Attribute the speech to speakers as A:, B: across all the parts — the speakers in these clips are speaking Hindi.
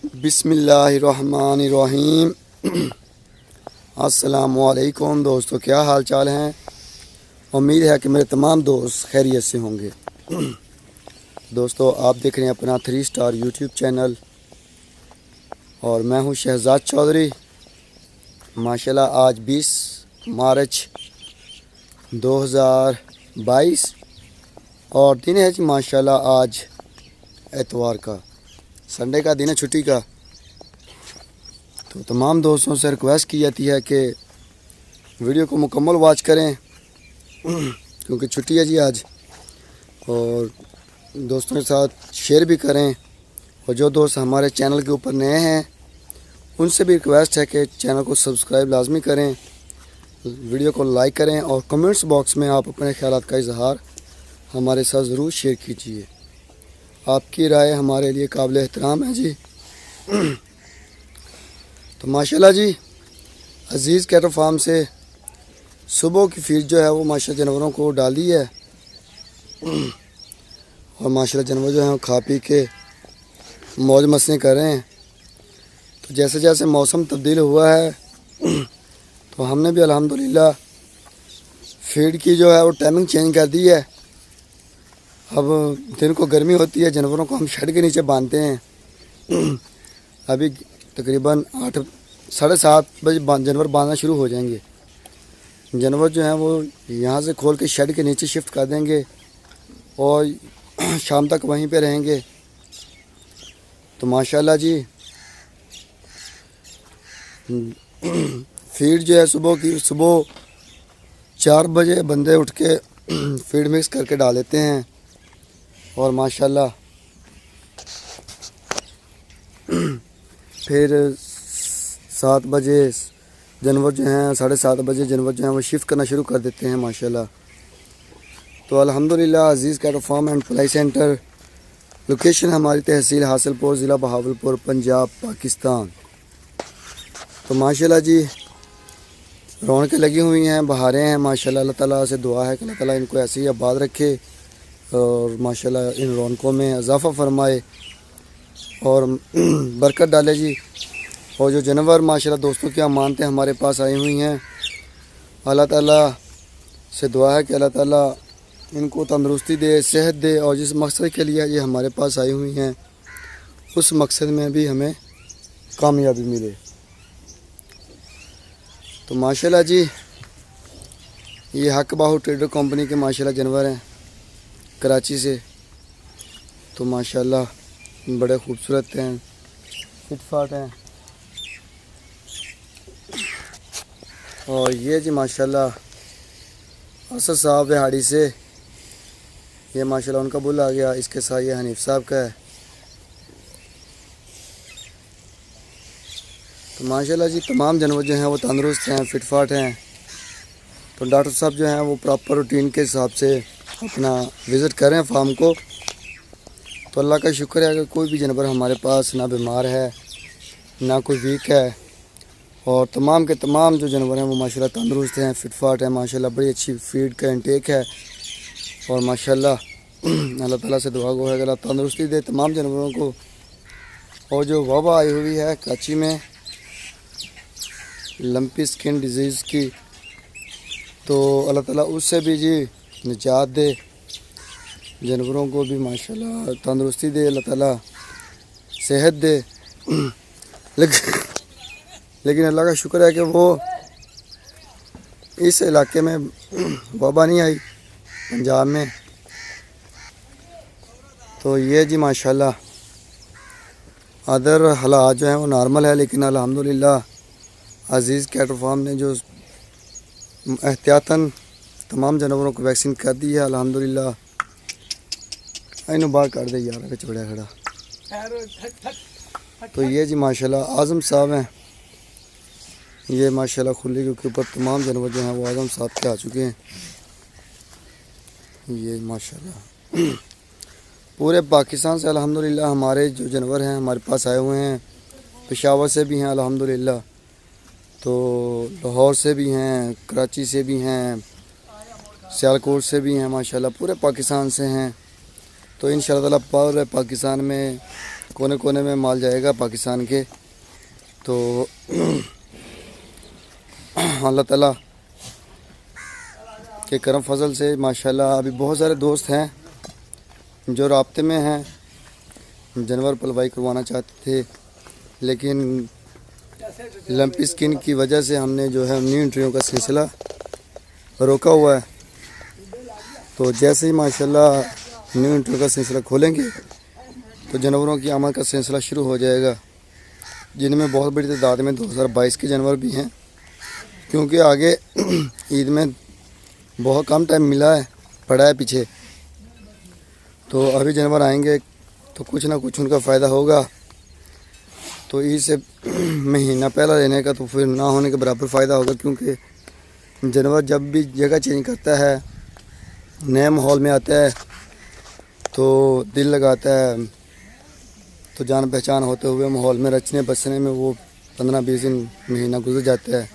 A: बिस्मिल्लाहिर्रहमानिर्रहीम। अस्सलामुअलैकुम दोस्तों, क्या हाल चाल हैं। उम्मीद है कि मेरे तमाम दोस्त खैरियत से होंगे। दोस्तों, आप देख रहे हैं अपना 3 स्टार यूट्यूब चैनल और मैं हूं शहजाद चौधरी। माशाल्लाह आज 20 मार्च 2022 और दिन है जी माशाल्लाह आज एतवार का, संडे का दिन है, छुट्टी का। तो तमाम दोस्तों से रिक्वेस्ट की जाती है कि वीडियो को मुकम्मल वॉच करें क्योंकि छुट्टी है जी आज, और दोस्तों के साथ शेयर भी करें। और जो दोस्त हमारे चैनल के ऊपर नए हैं उनसे भी रिक्वेस्ट है कि चैनल को सब्सक्राइब लाजमी करें, वीडियो को लाइक करें और कमेंट्स बॉक्स में आप अपने ख्यालात का इजहार हमारे साथ ज़रूर शेयर कीजिए। आपकी राय हमारे लिए काबिल एहतराम है जी। तो माशाल्लाह जी, अज़ीज़ कैटल फार्म से सुबह की फीड जो है वो माशाल्लाह जानवरों को डाली है और माशाल्लाह जानवर जो हैं वो खा पी के मौज मस्ती कर रहे हैं। तो जैसे जैसे मौसम तब्दील हुआ है तो हमने भी अल्हम्दुलिल्लाह फीड की जो है वो टाइमिंग चेंज कर दी है। अब दिन को गर्मी होती है, जानवरों को हम शेड के नीचे बांधते हैं। अभी तकरीबन 8 साढ़े 7 बजे जानवर बांधना शुरू हो जाएंगे। जानवर जो हैं वो यहाँ से खोल के शेड के नीचे शिफ्ट कर देंगे और शाम तक वहीं पे रहेंगे। तो माशाल्लाह जी फीड जो है सुबह 4 बजे बंदे उठ के फीड मिक्स करके डाल देते हैं और माशाल्लाह फिर 7 बजे जानवर जो हैं 7:30 बजे जानवर जो हैं वो शिफ्ट करना शुरू कर देते हैं माशाल्लाह। तो अल्हम्दुलिल्लाह Aziz cattle farm and fly centre, location हमारी तहसील हासिलपुर, ज़िला बहावलपुर, पंजाब, पाकिस्तान। तो माशाल्लाह जी रौनकें लगी हुई हैं, बहारें हैं माशाल्लाह। अल्लाह ताला से दुआ है कि अल्लाह ताला इनको ऐसे ही आबाद रखे और माशाल्लाह इन रौनकों में इजाफ़ा फरमाए और बरकत डाले जी। और जो जानवर माशाल्लाह दोस्तों की अमानतें हमारे पास आई हुई हैं, अल्लाह ताला से दुआ है कि अल्लाह ताला इनको तंदुरुस्ती दे, सेहत दे और जिस मकसद के लिए ये हमारे पास आई हुई हैं उस मकसद में भी हमें कामयाबी मिले। तो माशाल्लाह जी ये हक बाहू ट्रेडर कंपनी के माशाल्लाह जानवर हैं कराची से। तो माशाल्लाह बड़े खूबसूरत हैं, फिटफाट हैं। और ये जी माशाल्लाह असद साहब दिहाड़ी से, ये माशाल्लाह उनका बुल आ गया। इसके साथ ये हनीफ साहब का है। तो माशाल्लाह जी तमाम जानवर जो हैं वो तंदुरुस्त हैं, फिटफाट हैं। तो डॉक्टर साहब जो हैं वो प्रॉपर रूटीन के हिसाब से अपना विज़िट करें फार्म को। तो अल्लाह का शुक्र है कि कोई भी जानवर हमारे पास ना बीमार है ना कोई वीक है और तमाम के तमाम जो जानवर हैं वो माशाल्लाह तंदुरुस्त हैं, फिटफाट हैं माशाल्लाह। बड़ी अच्छी फीड का इंटेक है और माशाल्लाह अल्लाह ताला से दुआ गो है कि अल्लाह तंदुरुस्ती दे तमाम जानवरों को। और जो वबा आई हुई है कराची में लंपी स्किन डिजीज़ की, तो अल्लाह ताला उससे भी जी निजात दे, जानवरों को भी माशाल्लाह तंदुरुस्ती दे, अल्लाह ताला सेहत दे। लेकिन अल्लाह का शुक्र है कि वो इस इलाके में वबा नहीं आई, पंजाब में। तो ये जी माशाल्लाह अदर हालात जो हैं वो नॉर्मल है, लेकिन अल्हम्दुलिल्लाह अज़ीज़ कैटल फार्म ने जो एहतियातन तमाम जानवरों को वैक्सीन कर दी है अल्हम्दुलिल्लाह। इन बाहर कर दे यार, के छोड़ा खड़ा। तो ये जी माशाल्लाह आज़म साहब हैं, ये माशाल्लाह खुली के ऊपर तमाम जानवर जो हैं वो आज़म साहब के आ चुके हैं। ये माशाल्लाह पूरे पाकिस्तान से अल्हम्दुलिल्लाह हमारे जो जानवर हैं हमारे पास आए हुए हैं। पेशावर से भी हैं अल्हम्दुलिल्लाह, तो लाहौर से भी हैं, कराची से भी हैं, सियालकोट से भी हैं माशाल्लाह, पूरे पाकिस्तान से हैं। तो इंशाअल्लाह ताला पूरे पाकिस्तान में कोने कोने में माल जाएगा पाकिस्तान के। तो अल्लाह ताला के करम फजल से माशाल्लाह अभी बहुत सारे दोस्त हैं जो राब्ते में हैं, जानवर पलवाई करवाना चाहते थे, लेकिन लंपी स्किन की वजह से हमने जो है न्यू एंट्रियों का सिलसिला रोका हुआ है। तो जैसे ही माशाल्लाह न्यू एंट्रियों का सिलसिला खोलेंगे तो जानवरों की आमद का सिलसिला शुरू हो जाएगा, जिनमें बहुत बड़ी तादाद में 2022 के जानवर भी हैं, क्योंकि आगे ईद में बहुत कम टाइम मिला है, पड़ा है पीछे। तो अभी जानवर आएंगे तो कुछ ना कुछ उनका फ़ायदा होगा। तो ईद से महीना पहला लेने का तो फिर ना होने के बराबर फ़ायदा होगा, क्योंकि जानवर जब भी जगह चेंज करता है, नए माहौल में आता है, तो दिल लगाता है, तो जान पहचान होते हुए माहौल में रचने बसने में वो 15-20 दिन महीना गुजर जाता है।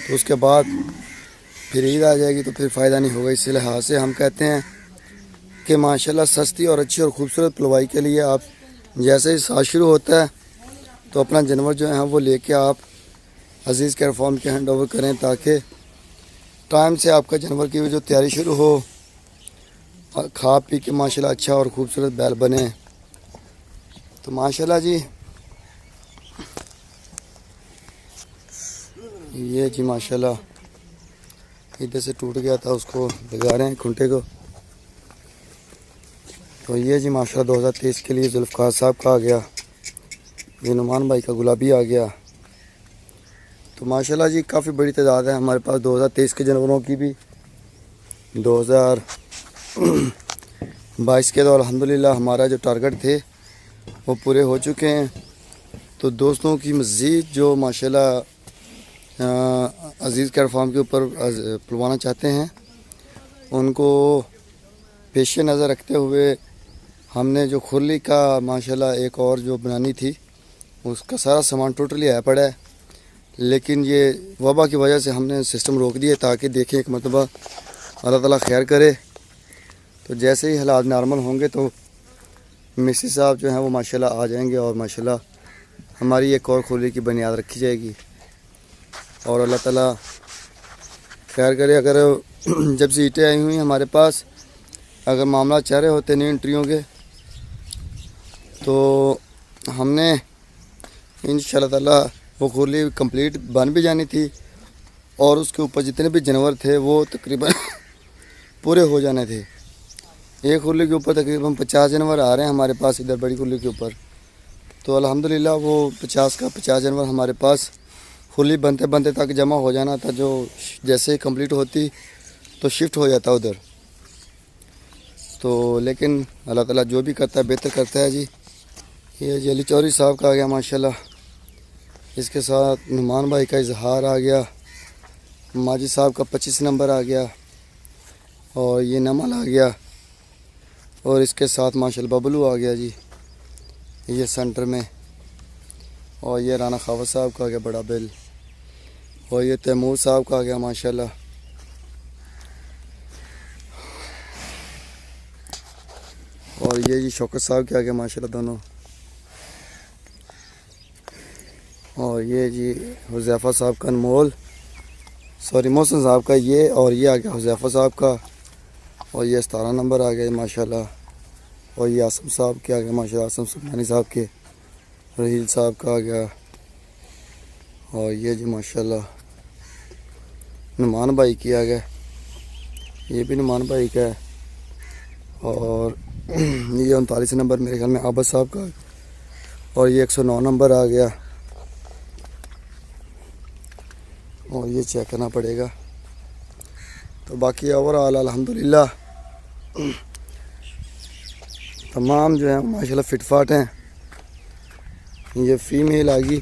A: तो उसके बाद फिर ईद आ जाएगी तो फिर फ़ायदा नहीं होगा। इस लिहाज से हम कहते हैं कि माशाल्लाह सस्ती और अच्छी और ख़ूबसूरत पलवाई के लिए आप जैसे ही साल शुरू होता है तो अपना जानवर जो है वो लेके आप अजीज़ केयर फार्म के हैंड ओवर करें, ताकि टाइम से आपका जानवर की जो तैयारी शुरू हो, खा पी के माशाल्लाह अच्छा और ख़ूबसूरत बैल बने। तो माशाल्लाह जी ये जी माशाल्लाह इधर से टूट गया था, उसको लगा रहे हैं खूंटे को। तो ये जी माशाल्लाह 2023 के लिए जुल्फ़कार साहब का आ गया, ये नुमान भाई का गुलाबी आ गया। तो माशाल्लाह जी काफ़ी बड़ी तादाद है हमारे पास 2023 के जानवरों की भी। 2022 के तो अल्हम्दुलिल्लाह हमारा जो टारगेट थे वो पूरे हो चुके हैं। तो दोस्तों की मज़ीद जो माशाल्लाह अजीज़ केयर फार्म के ऊपर पलवाना चाहते हैं, उनको पेश नज़र रखते हुए हमने जो खुरली का माशाल्लाह एक और जो बनानी थी, उसका सारा सामान टोटली आया पड़ा है, लेकिन ये वबा की वजह से हमने सिस्टम रोक दिया, ताकि देखें एक मरतबा अल्लाह ताला खैर करे। तो जैसे ही हालात नॉर्मल होंगे तो मिसिस साहब जो हैं वो माशाल्लाह आ जाएंगे और माशाल्लाह हमारी एक और खुरली की बुनियाद रखी जाएगी। और अल्लाह ताला खैर करे। अगर जब से ईंटें आई हुई हमारे पास, अगर मामला चल रहे होते न्यू एंट्रियों के, तो हमने इंशाल्लाह ताला वो खुरली कंप्लीट बन भी जानी थी और उसके ऊपर जितने भी जानवर थे वो तकरीबन पूरे हो जाने थे। एक खुरली के ऊपर तकरीबन 50 जानवर आ रहे हैं हमारे पास इधर बड़ी खुरली के ऊपर। तो अल्हम्दुलिल्लाह वो 50 का 50 जानवर हमारे पास खुरली बनते बनते तक जमा हो जाना था, जो जैसे ही कंप्लीट होती तो शिफ्ट हो जाता उधर। तो लेकिन अल्लाह ताला जो भी करता है बेहतर करता है जी। ये जी अली चौधरी साहब का आ गया माशाल्लाह, इसके साथ नुमान भाई का इजहार आ गया, माजी साहब का 25 नंबर आ गया, और ये नमल आ गया, और इसके साथ माशाल्लाह बबलू आ गया जी ये सेंटर में, और ये राना खावत साहब का आ गया बड़ा बिल, और ये तैमूर साहब का आ गया माशाल्लाह। और ये जी शौकत साहब के आ गया माशाल्लाह दोनों। और ये जी हुज़ैफ़ा साहब का अनमोल, सॉरी मोहसिन साहब का ये, और ये आ गया हुज़ैफ़ा साहब का, और ये 17 नंबर आ गया माशाल्लाह। और ये आसम साहब के आ गया माशाल्लाह, आसम सुबहानी साहब के, रहील साहब का आ गया। और ये जी माशाल्लाह नुमान भाई की आ गया, ये भी नुमान भाई का है। और ये 39 नंबर मेरे ख्याल में आबद साहब का, और ये 109 नंबर आ गया। और ये चेक करना पड़ेगा। तो बाकी ओवरऑल अल्हम्दुलिल्लाह तमाम जो है माशाल्लाह फिटफाट हैं। ये फीमेल आ गई,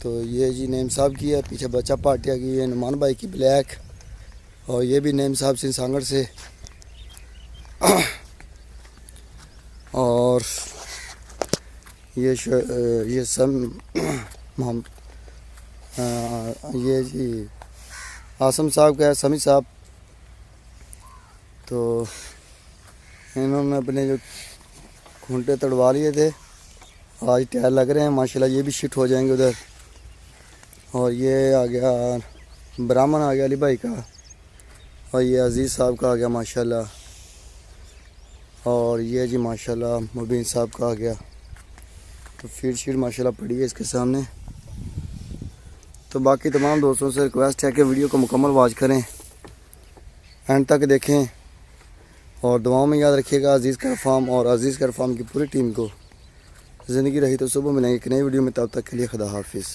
A: तो ये जी नेम साहब की है, पीछे बच्चा पार्टी आ गई, ये नुमान भाई की ब्लैक, और ये भी नेम साहब से सांगड़ से। और ये सब ये जी आसम साहब का है, समी साहब। तो इन्होंने अपने जो घुंटे तड़वा लिए थे, आज टायर लग रहे हैं माशाल्लाह, ये भी शिफ्ट हो जाएंगे उधर। और ये आ गया ब्राह्मण आ गया अली भाई का, और ये अजीज़ साहब का आ गया माशाल्लाह, और ये जी माशाल्लाह मुबीन साहब का आ गया। तो फीड शीट माशाल्लाह पड़ी है इसके सामने। तो बाकी तमाम दोस्तों से रिक्वेस्ट है कि वीडियो को मुकम्मल वॉच करें, एंड तक देखें, और दुआओं में याद रखिएगा अजीज़ केयर फार्म और अजीज़ केयर फार्म की पूरी टीम को। ज़िंदगी रही तो सुबह मिलेंगे एक नई वीडियो में, तब तक के लिए खुदा हाफिज़।